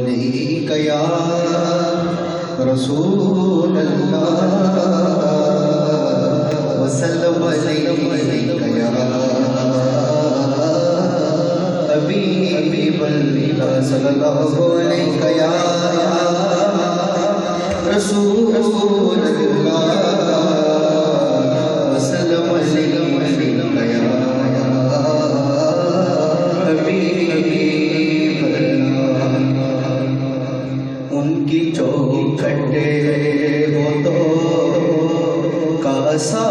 علیک یا رسول اللہ وسلم علیک یا حبیب اللہ صلی اللہ علیک یا رسول اللہ وسلم علیک یا حبیب اللہ۔ ان کی چوکھٹ ہو تو کاسا